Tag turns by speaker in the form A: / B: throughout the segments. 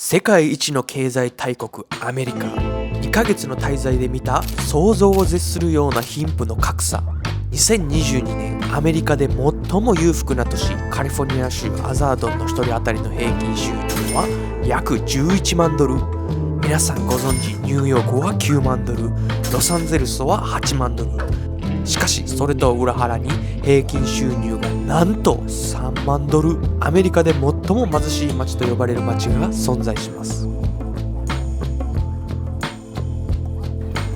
A: 世界一の経済大国アメリカ。2ヶ月の滞在で見た想像を絶するような貧富の格差。2022年アメリカで最も裕福な都市カリフォルニア州アザードンの1人当たりの平均収入は約11万ドル。皆さんご存知、ニューヨークは9万ドル、ロサンゼルスは8万ドル。しかしそれと裏腹に平均収入がなんと3万ドル。アメリカで最も貧しい町と呼ばれる町が存在します。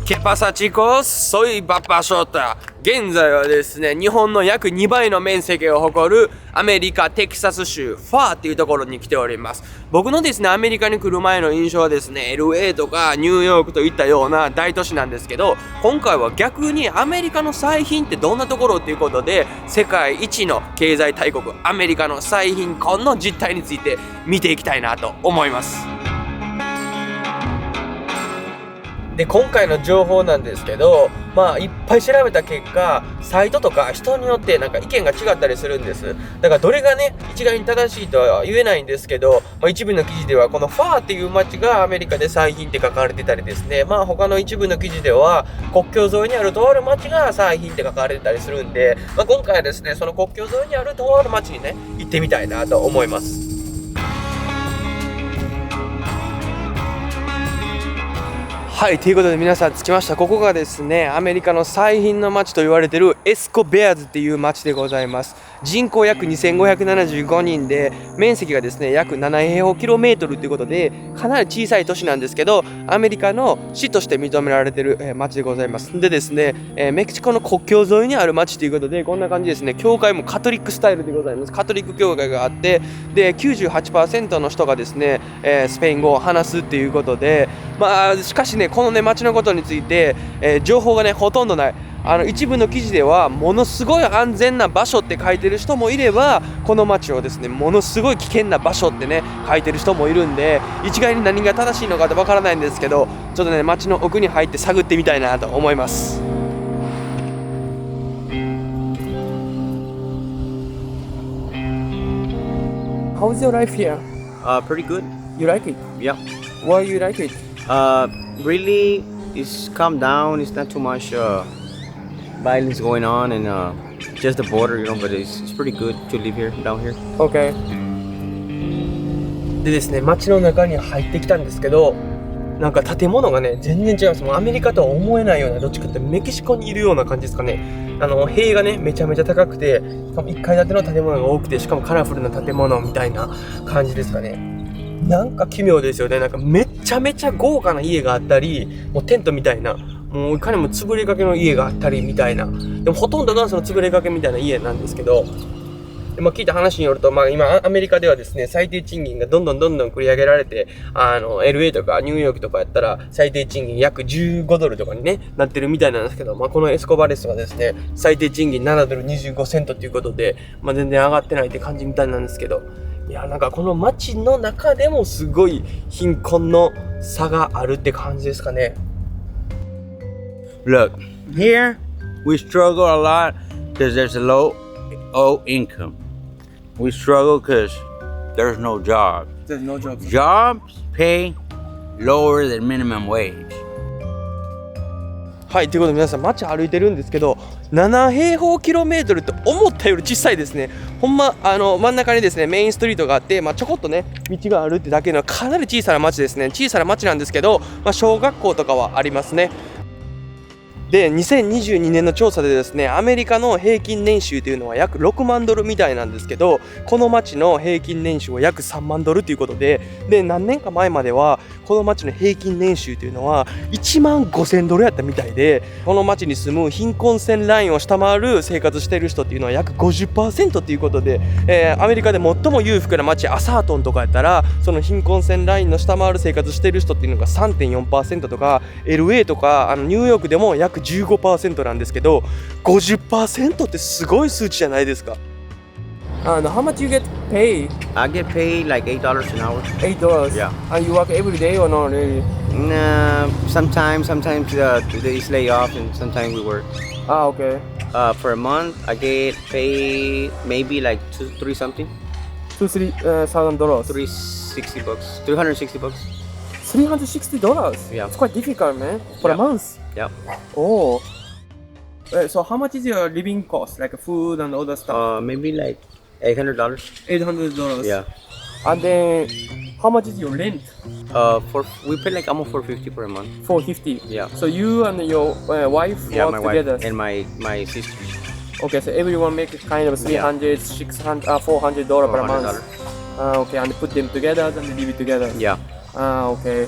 A: ケパサチコソイバパショータ。現在はですね、日本の約2倍の面積を誇るアメリカテキサス州ファーっていうところに来ております。僕のですね、アメリカに来る前の印象はですね、LA とかニューヨークといったような大都市なんですけど、今回は逆にアメリカの最貧ってどんなところっていうことで、世界一の経済大国アメリカの最貧困の実態について見ていきたいなと思います。で、今回の情報なんですけど、いっぱい調べた結果、サイトとか人によってなんか意見が違ったりするんです。だからどれがね、一概に正しいとは言えないんですけど、一部の記事ではこのファーっていう街がアメリカで最貧って書かれてたりですね、他の一部の記事では国境沿いにあるとある街が最貧って書かれてたりするんで、今回はですね、その国境沿いにあるとある街にね、行ってみたいなと思います。はい、ということで皆さん着きました。ここがですね、アメリカの最貧の町と言われているエスコベアーズっていう町でございます。人口約2575人で、面積がですね、約7平方キロメートルということで、かなり小さい都市なんですけど、アメリカの市として認められている町でございます。でですね、メキシコの国境沿いにある町ということで、こんな感じですね、教会もカトリックスタイルでございます。カトリック教会があって、で、98% の人がですね、スペイン語を話すっていうことで、しかしね、このね、町のことについて、情報がね、ほとんどない。一部の記事ではものすごい安全な場所って書いてる人もいれば、この町をですね、ものすごい危険な場所ってね書いてる人もいるんで、一概に何が正しいのかってわからないんですけど、ちょっとね、町の奥に入って探ってみたいなと思います。How's your life here?
B: Pretty good.
A: You like it?
B: Yeah.
A: Why you like it?
B: Really, it's calm down. It's not too much violence going on, and just the border, But it's pretty good to live here, down here.
A: Okay. でですね、街の中に入ってきたんですけど、なんか建物がね、全然違います。もうアメリカとは思えないような、どっちかってメキシコにいるような感じですかね。塀がね、めちゃめちゃ高くて、しかも1階建ての建物が多くて、しかもカラフルな建物みたいな感じですかね。なんか奇妙ですよね。なんかめちゃめちゃ豪華な家があったり、もうテントみたいな、もういかにも潰れかけの家があったりみたいな。でもほとんどがその潰れかけみたいな家なんですけど、で聞いた話によると、今アメリカではですね、最低賃金がどんどん繰り上げられて、LA とかニューヨークとかやったら最低賃金約15ドルとかにね、なってるみたいなんですけど、このエスコバレスはですね、最低賃金7ドル25セントということで、全然上がってないって感じみたいなんですけど、いや、なんかこの街の中でもすごい貧困の差があるって感じですかね。
C: Look, here we struggle a lot because there's a low income. We struggle because there's no jobs.
A: There's no jobs.
C: Jobs pay lower than minimum wage.
A: はい、ということで皆さん街歩いてるんですけど、7平方キロメートルって思ったより小さいですね。ほんま真ん中にですね、メインストリートがあって、ちょこっとね道があるってだけのかなり小さな街ですね。小さな街なんですけど、小学校とかはありますね。で、2022年の調査でですね、アメリカの平均年収というのは約6万ドルみたいなんですけど、この町の平均年収は約3万ドルということで、何年か前まではこの町の平均年収というのは1万5000ドルやったみたいで、この町に住む貧困線ラインを下回る生活している人っていうのは約 50% ということで、アメリカで最も裕福な町アサートンとかやったら、その貧困線ラインの下回る生活している人っていうのが 3.4% とか、 LA とかニューヨークでも約15% なんですけど、 50% ってすごい数値じゃないですか。How much you get paid?
B: I get paid like $8 an hour.
A: $8?
B: Yeah.
A: And you work every day or not really?
B: Nah, sometimes it's lay off and sometimes we work.
A: Okay.
B: For a month, I get paid maybe like 2, 3 something.
A: $3,000.
B: $360. $360.
A: $360.
B: Yeah.
A: It's quite difficult, man. For a
B: Yeah.
A: month.
B: Yep.
A: Oh. So how much is your living cost, like food and all that stuff?
B: Maybe like $800.
A: $800.
B: Yeah.
A: And then how much is your rent?
B: We pay like almost $450 per month.
A: $450.
B: Yeah.
A: So you and your wife
B: Yeah,
A: work
B: my
A: together.
B: wife and my sister.
A: Okay, so everyone make kind of $300, $600, $400 per month.
B: $400.
A: Okay, and put them together and live together.
B: Yeah.
A: Okay.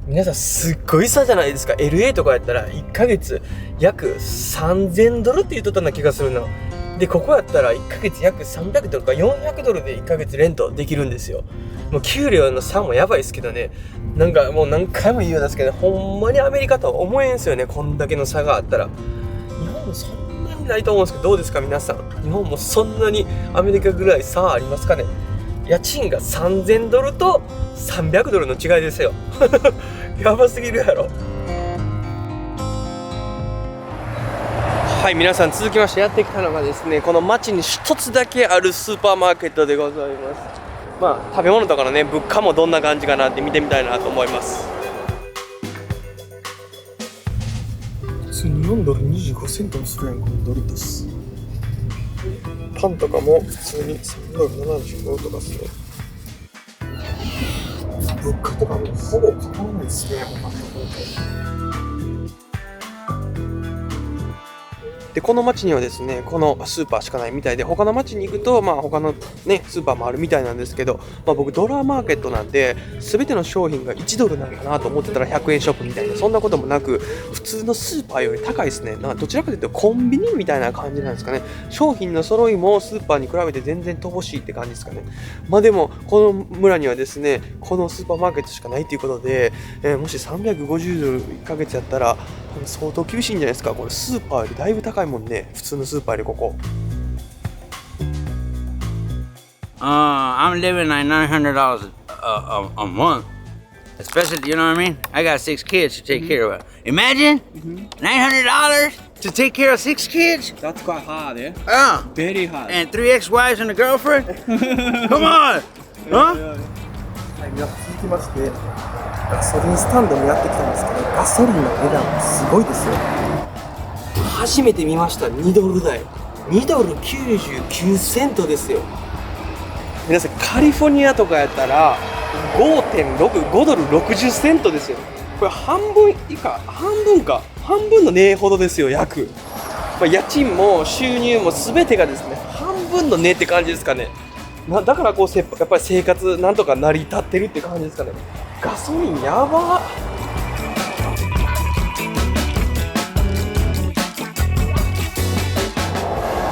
A: 皆さんすっごい差じゃないですか。 LA とかやったら1ヶ月約$3,000って言っとったような気がするな。でここやったら1ヶ月約$300とか$400で1ヶ月レントできるんですよ。もう給料の差もやばいですけどね。なんかもう何回も言うんですけど、ほんまにアメリカとは思えんすよね。こんだけの差があったら。日本もそんなにないと思うんですけど、どうですか皆さん。日本もそんなにアメリカぐらい差ありますかね。家賃が$3,000と$300の違いですよ。やばすぎるやろ。はい、皆さん続きましてやってきたのがですね、この街に一つだけあるスーパーマーケットでございます。まあ食べ物とかのね、物価もどんな感じかなって見てみたいなと思います。普通に$4.25するやん、このドリトス。パンとかも普通に$3.75とかする。物価とかもほぼ変わらないですね、他のところと。でこの町にはですね、このスーパーしかないみたいで、他の町に行くとまあ他のねスーパーもあるみたいなんですけど、まあ、僕ドラーマーケットなんで全ての商品が$1なんやなと思ってたら100円ショップみたいな、そんなこともなく普通のスーパーより高いですね。どちらかというとコンビニみたいな感じなんですかね。商品の揃いもスーパーに比べて全然乏しいって感じですかね。まあでもこの村にはですね、このスーパーマーケットしかないということで、もし$350 1ヶ月やったら相当厳しいんじゃないですか。これスーパーよりだいぶ高いもんね、普通のスーパーよりここ。
C: I'm living like $900 a month. Especially, you know what I mean? I got 6 kids to take care of. Imagine $900 to take care of 6 kids.
A: That's quite hard, eh?
C: Very
A: hard.
C: And 3 ex-wives and a girlfriend. Come on, huh?
A: はい、続きましてガソリンスタンドにやってきたんですけど、ガソリンの値段もすごいですよ。初めて見ました。$2台$2.99ですよ。皆さんカリフォルニアとかやったら$5.60ですよ。これ半分以下、半分の値ほどですよ、約。まあ、家賃も収入も全てがですね、半分の値って感じですかね。だからこうやっぱり生活なんとか成り立ってるって感じですかね。ガソリンやば。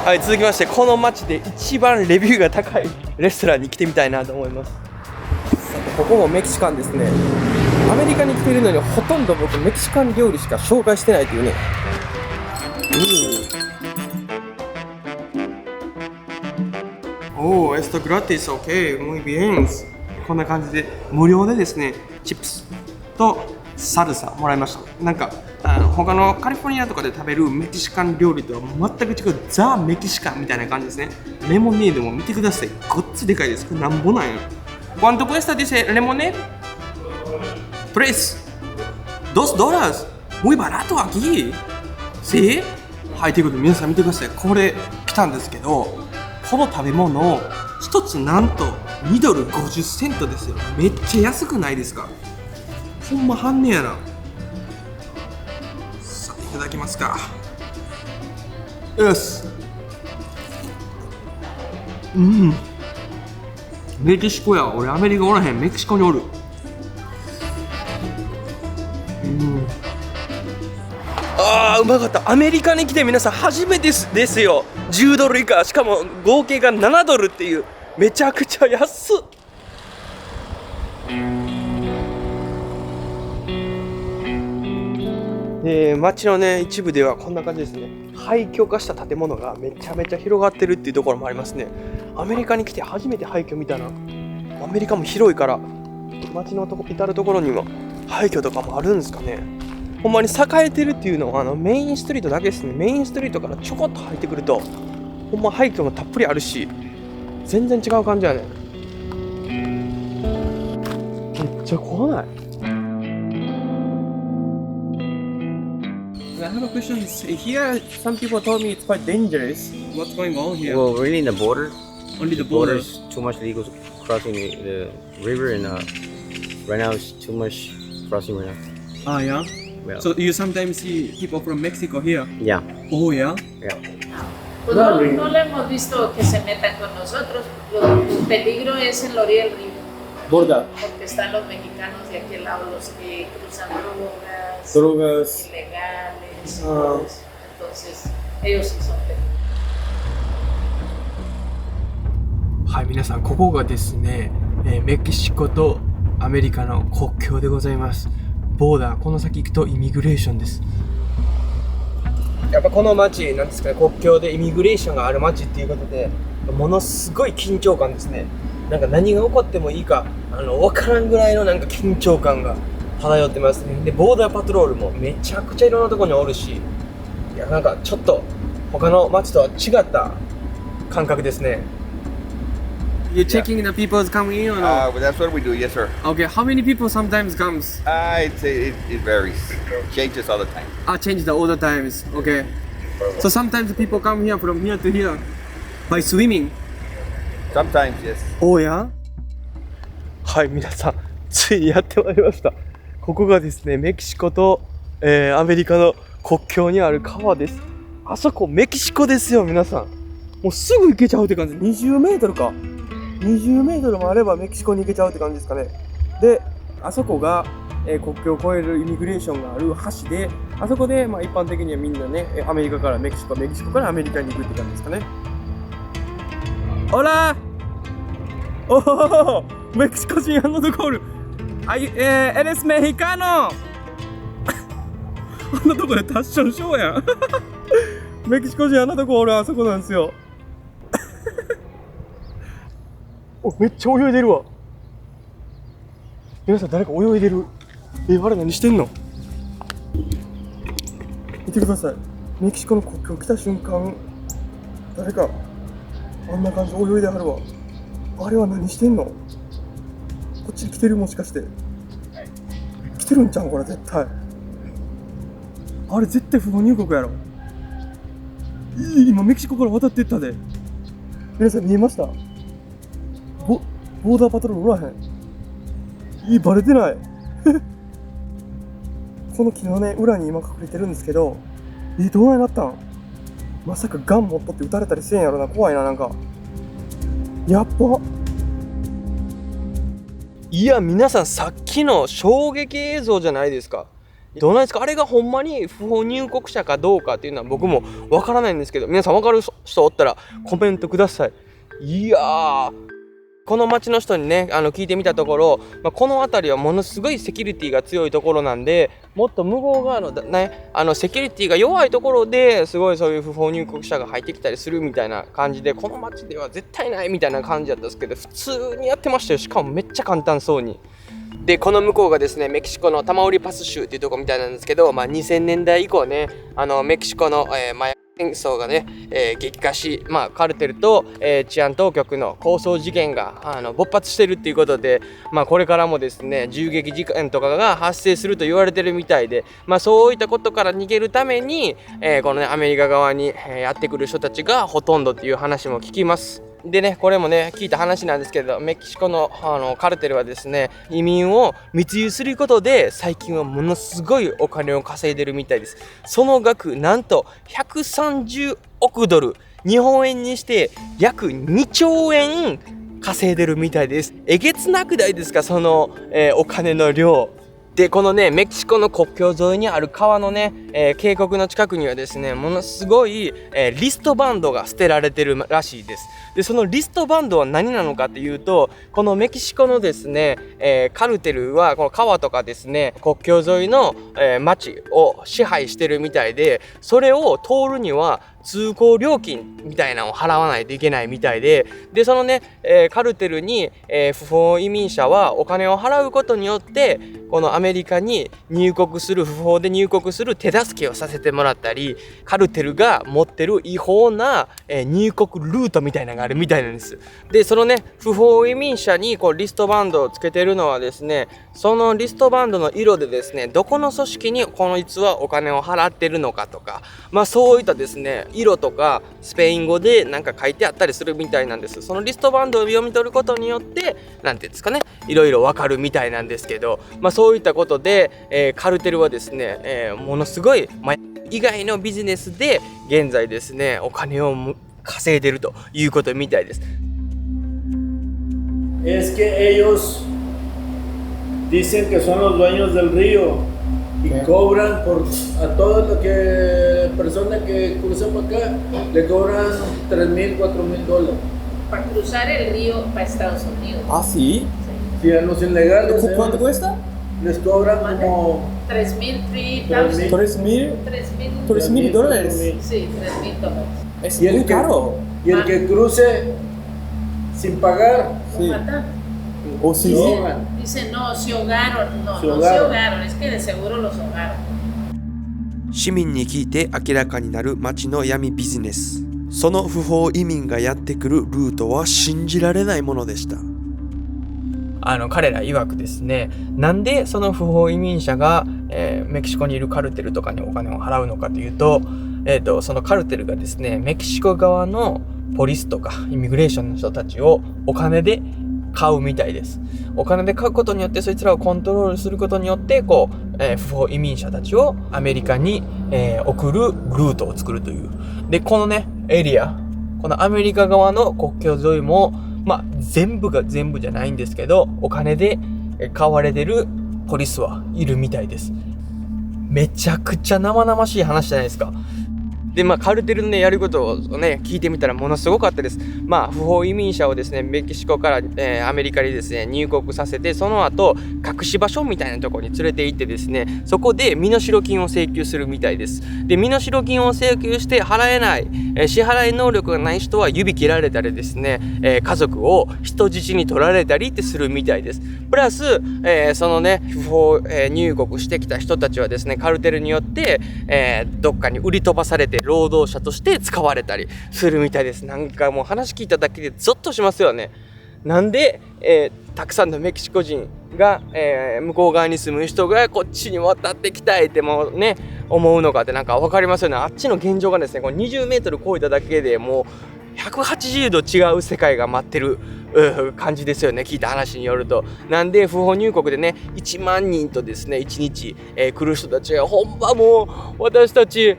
A: はい、続きましてこの街で一番レビューが高いレストランに来てみたいなと思います。さてここもメキシカンですね。アメリカに来ているのにほとんど僕メキシカン料理しか紹介してないというね。おー、エストグラティス、OK、muy bien。こんな感じで無料でですね、チップスとサルサもらいました。なんか他のカリフォルニアとかで食べるメキシカン料理とは全く違うザ・メキシカンみたいな感じですね。レモネードも見てください。ごっつでかいです。これなんぼなんや。¿Cuánto cuesta dice lemonade? Tres. $2. Muy barato aquí. ¿Sí? はい、ということで皆さん見てください。これ来たんですけど、この食べ物一つなんと$2.50ですよ。めっちゃ安くないですか。ほんま半値やな。さあいただきますか。よし。メキシコや。俺アメリカおらへん。メキシコにおる。あー、うまかった。アメリカに来て皆さん初めてですよ。$10以下、しかも合計が$7っていう、めちゃくちゃ安っ。街のね一部ではこんな感じですね。廃墟化した建物がめちゃめちゃ広がってるっていうところもありますね。アメリカに来て初めて廃墟見たな。アメリカも広いから街の至るところには廃墟とかもあるんですかね。ほんまに栄えてるっていうのはメインストリートだけですね。メインストリートからちょこっと入ってくるとほんま廃墟もたっぷりあるし、全然違う感じやね。めっちゃ怖ない？ I have a question. Here, some people told me it's quite dangerous. What's going on here?
B: Well, really, in the border,
A: Only the
B: border's too much illegal crossing the river, and right now it's too much crossing right now.
A: Ah, yeah.
B: Yeah.
A: So you sometimes see people from Mexico here.
B: Yeah.
A: Oh, yeah.
B: Yeah.
D: Pues no lo hemos visto que se metan con nosotros. El peligro es en la orilla del río.
A: Border.
D: Porque están los mexicanos de aquel lado, los que cruzan drogas,
A: Drogas.
D: ilegales, y todo eso. Entonces, ellos sí son peligrosos.
A: はい、皆さん、ここがですね、メキシコとアメリカの国境でございます。ボーダー、この先行くとイミグレーションです。やっぱこの街なんですかね、国境でイミグレーションがある街っていうことで、ものすごい緊張感ですね。なんか何が起こってもいいか分からんぐらいのなんか緊張感が漂ってますね。で、ボーダーパトロールもめちゃくちゃいろんなところにおるし、いやなんかちょっと他の街とは違った感覚ですね。You're checking the people's coming in or no?
E: Well, that's what we do, yes, sir.
A: Okay, how many people sometimes comes?
E: I'd say it varies. Changes all the time.
A: Change all the times. Okay. So sometimes people come here from here to here by swimming.
E: Sometimes, yes.
A: Oh yeah? はい、皆さん、ついにやってまいりました。ここがですね、メキシコと、アメリカの国境にある川です。あそこメキシコですよ、皆さん。もうすぐ行けちゃうって感じ。20メートルか。20メートルもあればメキシコに行けちゃうって感じですかね。で、あそこが、国境を越えるイミグレーションがある橋で、あそこで、まあ、一般的にはみんなね、アメリカからメキシコ、メキシコからアメリカに行くって感じですかね。オラー、おお、メキシコ人アンドコール。エレスメヒカノ。あんなとこでタッションショーやん。メキシコ人あんなとこ俺あそこなんですよ。お、めっちゃ泳いでるわ。皆さん誰か泳いでる。あれ何してんの？見てください。メキシコの国境来た瞬間、誰かあんな感じで泳いではるわ。あれは何してんの？こっちに来てるもしかして。来てるんちゃうんこれ絶対。あれ絶対不法入国やろ。今メキシコから渡っていったで。皆さん見えました？ボーダーパトロールおらへん。バレてない。この木のね、裏に今隠れてるんですけど、どうなったん？まさかガン持っとって撃たれたりせんやろな。怖いな、なんか。やっば。いや、皆さんさっきの衝撃映像じゃないですか。どうなんですか？あれがほんまに不法入国者かどうかっていうのは僕もわからないんですけど、皆さんわかる人おったらコメントください。いやー、この町の人にね、聞いてみたところ、この辺りはものすごいセキュリティが強いところなんで、もっと向こう側のね、セキュリティが弱いところですごいそういう不法入国者が入ってきたりするみたいな感じで、この町では絶対ないみたいな感じだったんですけど、普通にやってましたよ。しかもめっちゃ簡単そうに。で、この向こうがですね、メキシコのタマウリパス州っていうところみたいなんですけど、2000年代以降ね、メキシコの、戦争がね、激化し、カルテルと、治安当局の抗争事件が勃発してるっていうことで、これからもですね、銃撃事件とかが発生すると言われてるみたいで、そういったことから逃げるために、このね、アメリカ側に、やってくる人たちがほとんどっていう話も聞きます。でね、これもね、聞いた話なんですけど、メキシコの、カルテルはですね、移民を密輸することで最近はものすごいお金を稼いでるみたいです。その額なんと130億ドル、日本円にして約2兆円稼いでるみたいです。えげつなくないですか、その、お金の量。で、このね、メキシコの国境沿いにある川のね、渓谷の近くにはですね、ものすごい、リストバンドが捨てられてるらしいです。で、そのリストバンドは何なのかっていうと、このメキシコのですね、カルテルはこの川とかですね、国境沿いの、町を支配してるみたいで、それを通るには通行料金みたいなのを払わないといけないみたいで、そのね、カルテルに、不法移民者はお金を払うことによってこのアメリカに入国する、不法で入国する手助けをさせてもらったり、カルテルが持ってる違法な、入国ルートみたいなのがあるみたいなんです。でそのね、不法移民者にこうリストバンドをつけてるのはですね、そのリストバンドの色でですね、どこの組織にこいつはお金を払ってるのかとか、そういったですね色とかスペイン語でなんか書いてあったりするみたいなんです。そのリストバンドを読み取ることによってなんていうんですかね、いろいろわかるみたいなんですけど、そういったことで、カルテルはですね、ものすごい、以外のビジネスで現在ですねお金を稼いでるということみたいです。
F: Es que ellos dicen que son los dueños del río y cobran por a todas las personas que cruzan para acá, le cobran $3,000, $4,000.
D: Para cruzar el río para Estados Unidos.
G: ¿Ah, sí?
F: Si a los ilegales
G: ¿Cuánto cuesta?
F: les cobran como
D: $3,000,
F: $3,000.
G: $3,000.
D: Sí, $3,000.
G: Es
F: Y el
G: muy
F: que-
G: caro.
F: Y el que cruce sin pagar,
G: Sí.
D: Mata.
G: ¿O sí?
F: lo
G: sí?
F: ahogan.
D: Dice, no, se ahogaron. No,
F: Se
D: no se
F: ahogaron.
D: ahogaron. Es que de seguro los ahogaron.
A: 市民に聞いて明らかになる町の闇ビジネス。その不法移民がやってくるルートは信じられないものでした。彼ら曰くですね、なんでその不法移民者が、メキシコにいるカルテルとかにお金を払うのかというと、そのカルテルがですね、メキシコ側のポリスとかイミグレーションの人たちをお金で買うみたいです。お金で買うことによってそいつらをコントロールすることによってこう、不法移民者たちをアメリカに、送るルートを作るという。でこのねエリア、このアメリカ側の国境沿いも全部が全部じゃないんですけどお金で買われてるポリスはいるみたいです。めちゃくちゃ生々しい話じゃないですか。でカルテルのねやることをね聞いてみたらものすごかったです。不法移民者をですねメキシコから、アメリカにですね入国させて、その後隠し場所みたいなところに連れて行ってですね、そこで身代金を請求するみたいです。で身代金を請求して払えない、支払い能力がない人は指切られたりですね、家族を人質に取られたりってするみたいです。プラス、そのね不法、入国してきた人たちはですねカルテルによって、どっかに売り飛ばされて労働者として使われたりするみたいです。なんかもう話聞いただけでゾッとしますよね。なんで、たくさんのメキシコ人が、向こう側に住む人がこっちに渡ってきたいってもうね思うのかってなんか分かりますよね。あっちの現状がですねこう20メートル超えただけでもう180度違う世界が待ってる感じですよね、聞いた話によると。なんで不法入国でね1万人とですね1日、来る人たちがほんまもう私たち、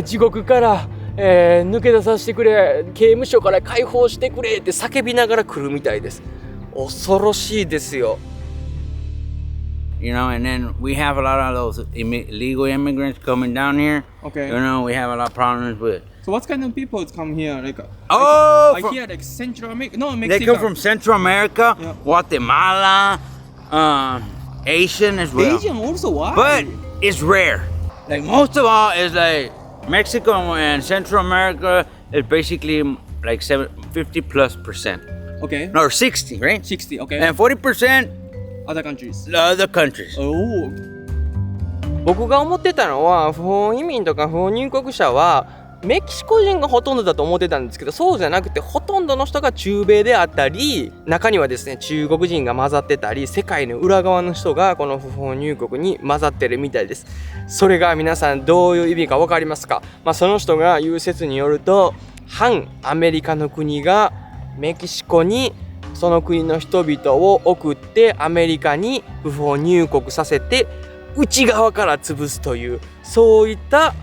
A: 地獄から、抜け出させてくれ、刑務所から解放してくれって叫びながら来るみたいです。恐ろしいですよ。
C: You know, and then we have a lot of those illegal immigrants coming down here.
G: Okay.
C: You know, we have a lot of problems with.
G: So what kind of people come here? Like,
C: Oh,
G: I
C: from-
G: hear like Central America. No,
C: they
G: Mexico.
C: come from Central America,
G: Yeah.
C: Guatemala, Asian as well.
G: Asian also. Why?
C: But it's rare. Like most of all is like Mexico and Central America is basically like 50+%.
G: Okay.
C: No, or 60, right?
G: 60. Okay.
C: And 40%
G: Other countries.
C: the other countries.
G: Oh.
A: 僕が思ってたのは不法移民とか不法入国者はメキシコ人がほとんどだと思ってたんですけど、そうじゃなくてほとんどの人が中米であったり、中にはですね中国人が混ざってたり、世界の裏側の人がこの不法入国に混ざってるみたいです。それが皆さんどういう意味か分かりますか？その人が言う説によると、反アメリカの国がメキシコにその国の人々を送ってアメリカに不法入国させて内側から潰すという、そういった、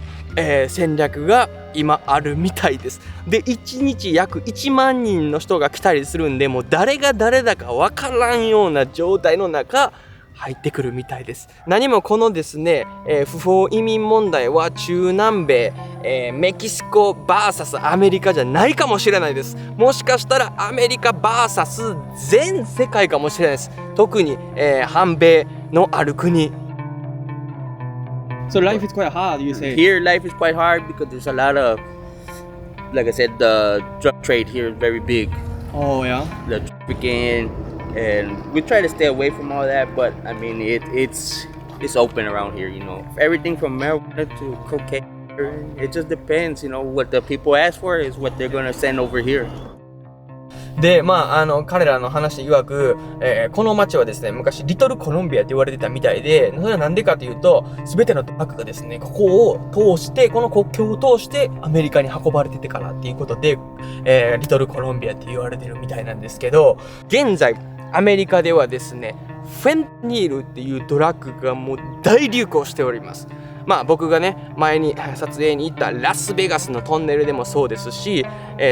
A: 戦略が今あるみたいです。で1日約1万人の人が来たりするんで、もう誰が誰だか分からんような状態の中入ってくるみたいです。何もこのですね、不法移民問題は中南米、メキシコ VS アメリカじゃないかもしれないです。もしかしたらアメリカ VS 全世界かもしれないです。特に、反米のある国。
G: So life is quite hard, you say.
B: Here, life is quite hard because there's a lot of like I said, the drug trade here is very big.
G: Oh yeah.
B: The trafficking, and we try to stay away from all that. But I mean, it's open around here. You know, everything from marijuana to cocaine. It just depends. You know, what the people ask for is what they're gonna send over here.
A: で、彼らの話曰く、この町はですね、昔リトルコロンビアって言われてたみたいで、それはなんでかというと、すべてのドラッグがですね、ここを通して、この国境を通してアメリカに運ばれててからっていうことで、リトルコロンビアって言われてるみたいなんですけど、現在、アメリカではですね、フェンタニールっていうドラッグがもう大流行しております。僕がね前に撮影に行ったラスベガスのトンネルでもそうですし、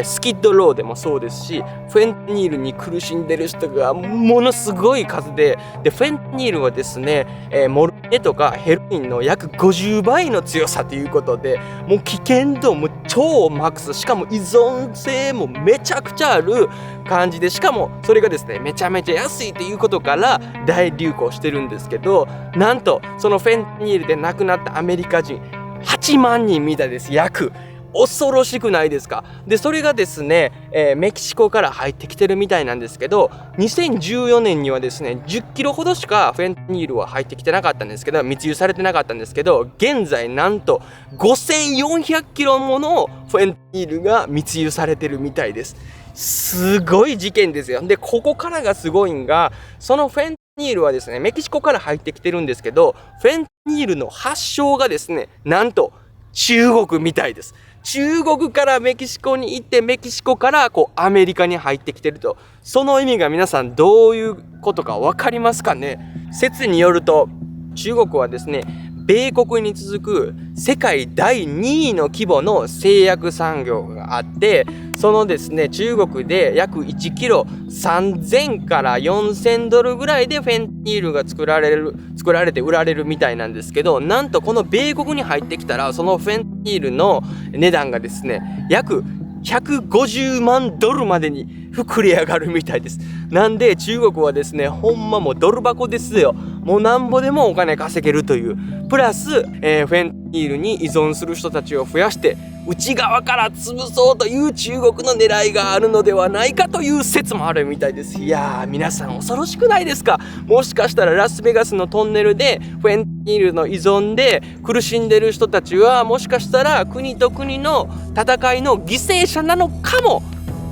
A: スキッドローでもそうですし、フェンタニールに苦しんでる人がものすごい数で、フェンタニールはですね、モルヒネとかヘロインの約50倍の強さということで、もう危険度も超マックス、しかも依存性もめちゃくちゃある感じで、しかもそれがですねめちゃめちゃ安いということから大流行してるんですけど、なんとそのフェンタニールで亡くなったアメリカ人8万人みたいです。約恐ろしくないですか。でそれがですね、メキシコから入ってきてるみたいなんですけど、2014年にはですね10キロほどしかフェンタニールは入ってきてなかったんですけど、密輸されてなかったんですけど、現在なんと5400キロものフェンタニールが密輸されてるみたいです。すごい事件ですよ。でここからがすごいんが、そのフェンタニールはですねメキシコから入ってきてるんですけど、フェンタニールの発祥がですねなんと中国みたいです。中国からメキシコに行って、メキシコからアメリカに入ってきてると。その意味が皆さんどういうことか分かりますかね。説によると中国はですね米国に続く世界第2位の規模の製薬産業があって、そのですね中国で約1キロ3000から4000ドルぐらいでフェンタニールが作られて売られるみたいなんですけど、なんとこの米国に入ってきたらそのフェンタニールの値段がですね約150万ドルまでに膨れ上がるみたいです。なんで中国はですねほんまもうドル箱ですよ。もうなんぼでもお金稼げるという、プラス、フェンタニールに依存する人たちを増やして内側から潰そうという中国の狙いがあるのではないかという説もあるみたいです。いやー皆さん恐ろしくないですか。もしかしたらラスベガスのトンネルでフェンタニールの依存で苦しんでる人たちは、もしかしたら国と国の戦いの犠牲者なのかも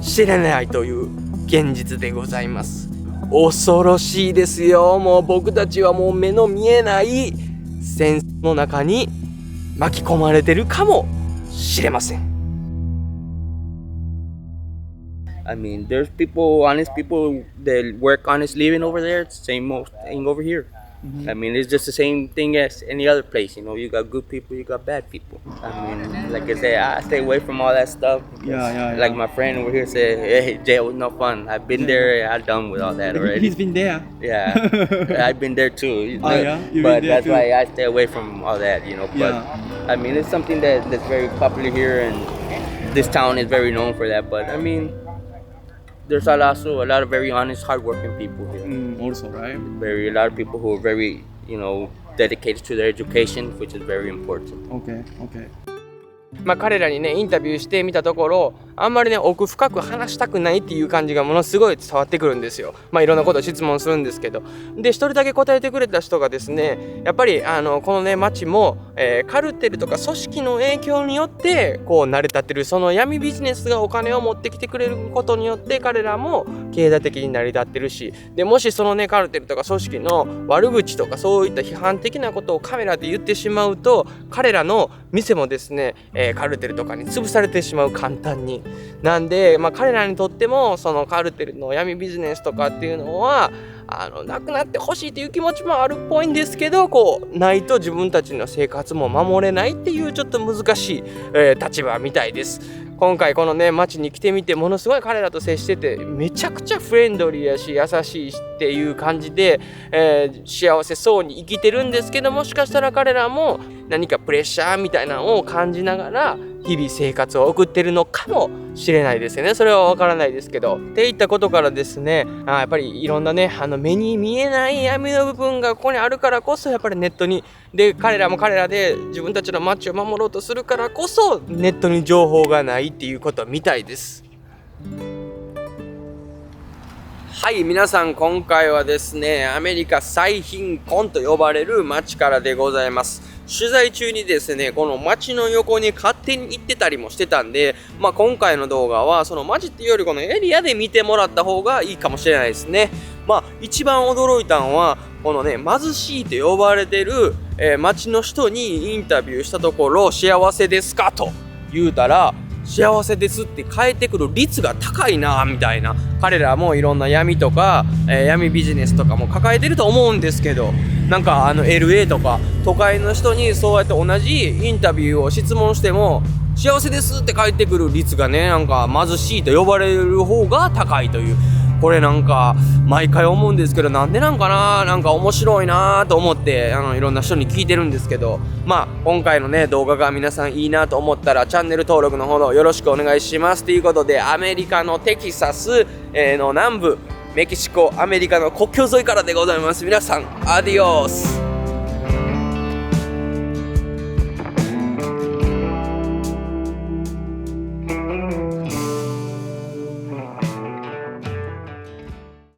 A: しれないという現実でございます。恐ろしいですよ。もう僕たちはもう目の見えない戦争の中に巻き込まれてるかもしれません。
B: I mean, there's people, honest people that work honest living over there. It's the same thing over here. I mean, it's just the same thing as any other place. You know, you got good people, you got bad people. I mean, like I said, I stay away from all that stuff.
G: Yeah.
B: Like my friend over here said, hey, jail was no fun. I've been there, I'm done with all that already.
G: He's been there.
B: Yeah, I've been there too.
G: Oh, yeah? You've
B: But
G: been there
B: that's
G: too?
B: why I stay away from all that, you know. But
G: Yeah.
B: I mean, it's something that's very popular here, and this town is very known for that. But I mean, there's also a lot of very honest, hardworking people here.
G: Also, right?
B: A lot of people who are very, you know, dedicated to their education, which is very important.
G: Okay.
A: 彼らにねインタビューしてみたところ、あんまりね奥深く話したくないっていう感じがものすごい伝わってくるんですよ。いろんなことを質問するんですけど、で一人だけ答えてくれた人がですね、やっぱりこのね町も、カルテルとか組織の影響によって成り立ってる、その闇ビジネスがお金を持ってきてくれることによって彼らも経済的に成り立ってるし、でもしそのねカルテルとか組織の悪口とかそういった批判的なことをカメラで言ってしまうと、彼らの店もですね、カルテルとかに潰されてしまう、簡単に。なんで、彼らにとってもそのカルテルの闇ビジネスとかっていうのはなくなってほしいという気持ちもあるっぽいんですけど、ないと自分たちの生活も守れないっていうちょっと難しい、立場みたいです。今回このね街に来てみて、ものすごい彼らと接しててめちゃくちゃフレンドリーやし優しいっていう感じで、幸せそうに生きてるんですけど、もしかしたら彼らも何かプレッシャーみたいなのを感じながら日々生活を送ってるのかもしれないですよね。それはわからないですけど、っていったことからですね、やっぱりいろんなね目に見えない闇の部分がここにあるからこそ、やっぱりネットにで彼らも彼らで自分たちの街を守ろうとするからこそネットに情報がないっていうことみたいです。はい、皆さん、今回はですね、アメリカ最貧困と呼ばれる街からでございます。取材中にですね、この街の横に勝手に行ってたりもしてたんで、今回の動画はその街っていうよりこのエリアで見てもらった方がいいかもしれないですね。一番驚いたのはこのね、貧しいと呼ばれてる、街の人にインタビューしたところ、幸せですかと言うたら、幸せですって返ってくる率が高いなみたいな。彼らもいろんな闇とか、闇ビジネスとかも抱えてると思うんですけど、なんかLA とか都会の人にそうやって同じインタビューを質問しても幸せですって返ってくる率がね、なんか貧しいと呼ばれる方が高いという。これなんか毎回思うんですけど、なんでなんかな、なんか面白いなと思っていろんな人に聞いてるんですけど、今回のね動画が皆さんいいなと思ったらチャンネル登録のほどよろしくお願いしますということで、アメリカのテキサスの南部、メキシコアメリカの国境沿いからでございます。皆さんアディオス。